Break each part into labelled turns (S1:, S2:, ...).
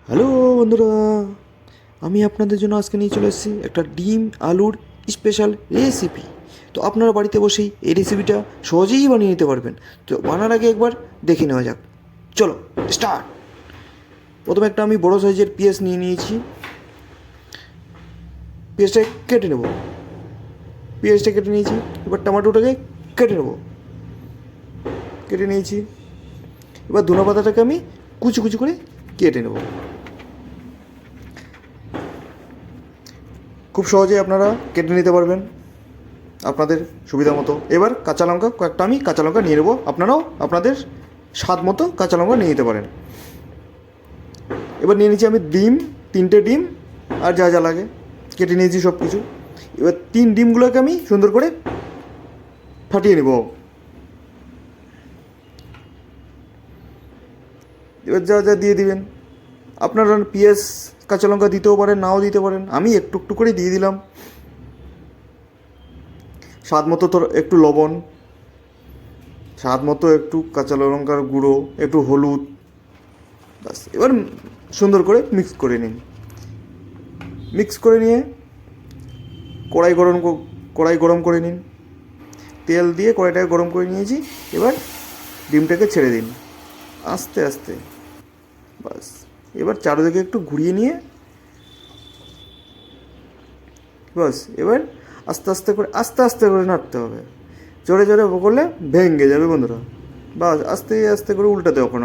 S1: Hello বন্ধুরা, আমি আপনাদের জন্য আজকে নিয়ে চলে এসেছি একটা ডিম আলুর স্পেশাল রেসিপি। তো আপনারা বাড়িতে বসেই এই রেসিপিটা সহজেই বানিয়ে নিতে পারবেন। তো বানার আগে একবার দেখে নেওয়া যাক। চলো স্টার্ট। প্রথমে একটা আমি বড়ো সাইজের পেঁয়াজ নিয়ে নিয়েছি। পেঁয়াজটা কেটে নেব। পেঁয়াজটা কেটে নিয়েছি। এবার টমেটোটাকে কেটে নেব। কেটে নিয়েছি। এবার ধনে পাতাটাকে আমি কুচি কুচি করে কেটে নেব। খুব সহজেই আপনারা কেটে নিতে পারবেন আপনাদের সুবিধা মতো। এবার কাঁচা লঙ্কা কয়েকটা আমি কাঁচা লঙ্কা নিয়ে নেবো। আপনারাও আপনাদের স্বাদ মতো কাঁচা লঙ্কা নিয়ে নিতে পারেন। এবার নিয়ে নিচ্ছি আমি ডিম, 3টে ডিম আর যা যা লাগে কেটে নিয়েছি সব কিছু। এবার 3 ডিমগুলোকে আমি সুন্দর করে ফাটিয়ে নেব। এবার যা যা দিয়ে দিবেন, আপনারা পেঁয়াজ কাঁচা লঙ্কা দিতেও পারেন, নাও দিতে পারেন। আমি একটু একটু করে দিয়ে দিলাম। স্বাদ মতো তোর একটু লবণ, স্বাদ মতো একটু কাঁচা লঙ্কার গুঁড়ো, একটু হলুদ। বাস, এবার সুন্দর করে মিক্স করে নিন। মিক্স করে নিয়ে কড়াই গরম করে নিন। তেল দিয়ে কড়াইটাকে গরম করে নিয়েছি। এবার ডিমটাকে ছেড়ে দিন আস্তে আস্তে। বাস, এবার চারিদিকে একটু ঘুরিয়ে নিয়ে বাস, এবার আস্তে আস্তে করে নাড়তে হবে। জোরে জোরে করলে ভেঙে যাবে বন্ধুরা। বাস, আস্তে আস্তে করে উল্টাতে হবে।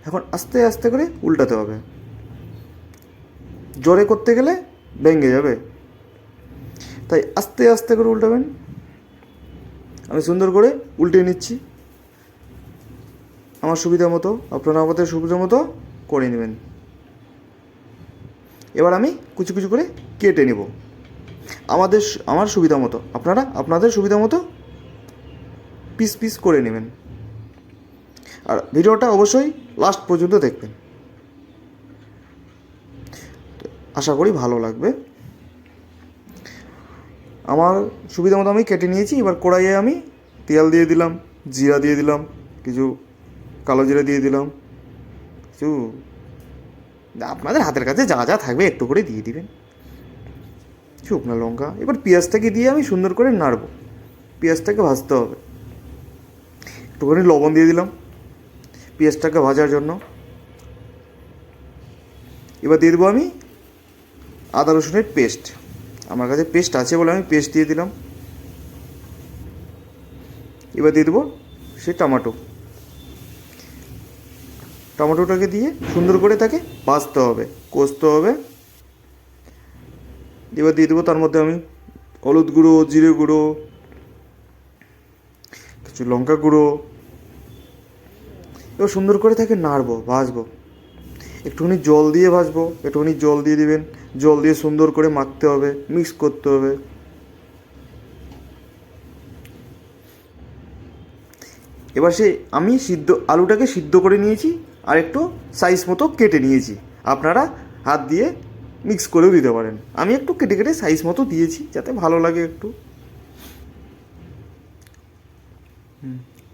S1: এখন আস্তে আস্তে করে উল্টাতে হবে। জোরে করতে গেলে ভেঙে যাবে, তাই আস্তে আস্তে করে উল্টাবেন। আমি সুন্দর করে উল্টে নিচ্ছি আমার সুবিধা মতো। আপনারা আমাদের সুবিধা মতো করে নেবেন। এবার আমি কুচি কুচি করে কেটে নেব আমার সুবিধা মতো। আপনারা আপনাদের সুবিধা মতো পিস পিস করে নেবেন। আর ভিডিওটা অবশ্যই লাস্ট পর্যন্ত দেখবেন, আশা করি ভালো লাগবে। আমার সুবিধা মতো আমি কেটে নিয়েছি। এবার কড়াইয়ে আমি তেল দিয়ে দিলাম, জিরা দিয়ে দিলাম, কিছু কালো জিরা দিয়ে দিলাম, কিছু আপনাদের হাতের কাছে যা যা থাকবে একটু করে দিয়ে দিবেন, শুকনো লঙ্কা। এবার পেঁয়াজটাকে দিয়ে আমি সুন্দর করে নাড়ব। পেঁয়াজটাকে ভাজতে হবে। একটুখানি লবণ দিয়ে দিলাম পেঁয়াজটাকে ভাজার জন্য। এবার দিয়ে দেবো আমি আদা রসুনের পেস্ট। আমার কাছে পেস্ট আছে বলে আমি পেস্ট দিয়ে দিলাম। এবার দিয়ে দেবো সে টমেটোটাকে দিয়ে সুন্দর করে তাকে ভাজতে হবে, কষতে হবে। এবার দিয়ে দেবো তার মধ্যে আমি হলুদ গুঁড়ো, জিরে গুঁড়ো, কিছু লঙ্কা গুঁড়ো। এবার সুন্দর করে তাকে নাড়বো, ভাজবো। একটুখানি জল দিয়ে ভাজবো। একটুখানি জল দিয়ে দিবেন। জল দিয়ে সুন্দর করে মাখতে হবে, মিক্স করতে হবে। এবার আমি আলুটাকে সিদ্ধ করে নিয়েছি আর একটু সাইজ মতো কেটে নিয়েছি। আপনারা হাত দিয়ে মিক্স করেও দিতে পারেন। আমি একটু কেটে কেটে সাইজ মতো দিয়েছি যাতে ভালো লাগে একটু।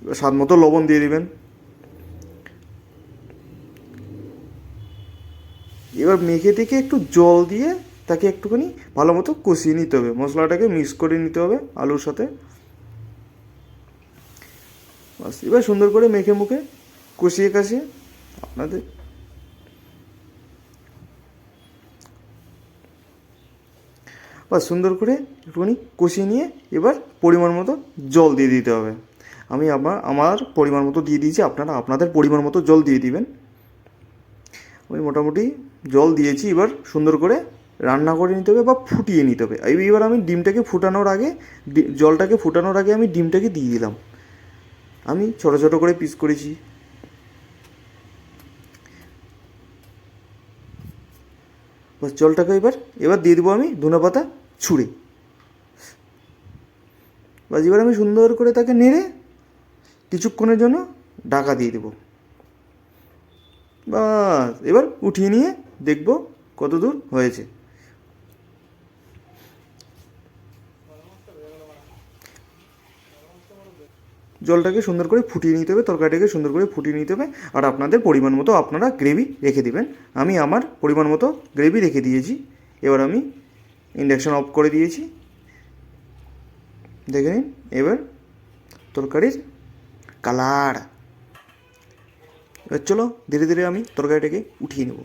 S1: এবার স্বাদ মতো লবণ দিয়ে দিবেন। এবার মেখে থেকে একটু জল দিয়ে তাকে একটুখানি ভালো মতো কষিয়ে নিতে হবে। মশলাটাকে মিক্স করে নিতে হবে আলুর সাথে। বাস, এবার সুন্দর করে মেখে মুখে কষিয়ে কাশিয়ে আপনাদের বা সুন্দর করে একটুখানি কষিয়ে নিয়ে এবার পরিমাণ মতো জল দিয়ে দিতে হবে। আমি আমার পরিমাণ মতো দিয়ে দিয়েছি। আপনারা আপনাদের পরিমাণ মতো জল দিয়ে দিবেন। আমি মোটামুটি জল দিয়েছি। এবার সুন্দর করে রান্না করে নিতে হবে বা ফুটিয়ে নিতে হবে। এবার আমি ডিমটাকে ফুটানোর আগে, জলটাকে ফুটানোর আগে আমি ডিমটাকে দিয়ে দিলাম। আমি ছোটো ছোটো করে পিস করেছি। বাস, জলটাকে এবার দিয়ে দেবো আমি ধনেপাতা ছুঁড়ে। বাস, এবার আমি সুন্দর করে তাকে নেড়ে কিছুক্ষণের জন্য ঢাকা দিয়ে দেবো। বাস, এবার উঠিয়ে নিয়ে দেখব কত দূর হয়েছে। জলটাকে সুন্দর করে ফুটিয়ে নিতে হবে, তরকারিটাকে সুন্দর করে ফুটিয়ে নিতে হবে। আর আপনাদের পরিমাণ মতো আপনারা গ্রেভি রেখে দিবেন। আমি আমার পরিমাণ মতো গ্রেভি রেখে দিয়েছি। এবার আমি ইন্ডাকশান অফ করে দিয়েছি, দেখে নিন এবার তরকারির কালার। এবার চলো ধীরে ধীরে আমি তরকারিটাকে উঠিয়ে নেব।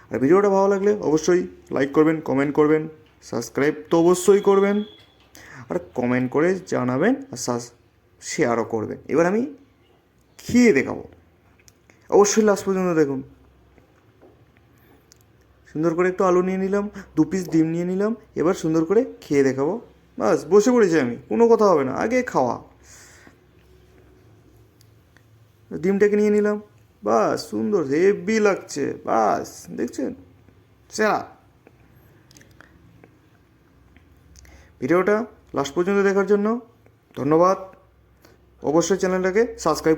S1: আর ভিডিওটা ভালো লাগলে অবশ্যই লাইক করবেন, কমেন্ট করবেন, সাবস্ক্রাইব তো অবশ্যই করবেন, আর কমেন্ট করে জানাবেন, আর শেয়ারও করবেন। এবার আমি খেয়ে দেখাবো, অবশ্যই লাস্ট পর্যন্ত দেখুন। সুন্দর করে একটু আলু নিয়ে নিলাম, 2 পিস ডিম নিয়ে নিলাম, এবার সুন্দর করে খেয়ে দেখাবো। বাস বসে পড়েছি আমি, কোনো কথা হবে না, আগে খাওয়া। ডিমটাকে নিয়ে নিলাম, বাস সুন্দর হেভি লাগছে, বাস দেখছেন সেরা। ভিডিওটা লাস্ট পর্যন্ত দেখার জন্য ধন্যবাদ। অবশ্যই চ্যানেলটাকে সাবস্ক্রাইব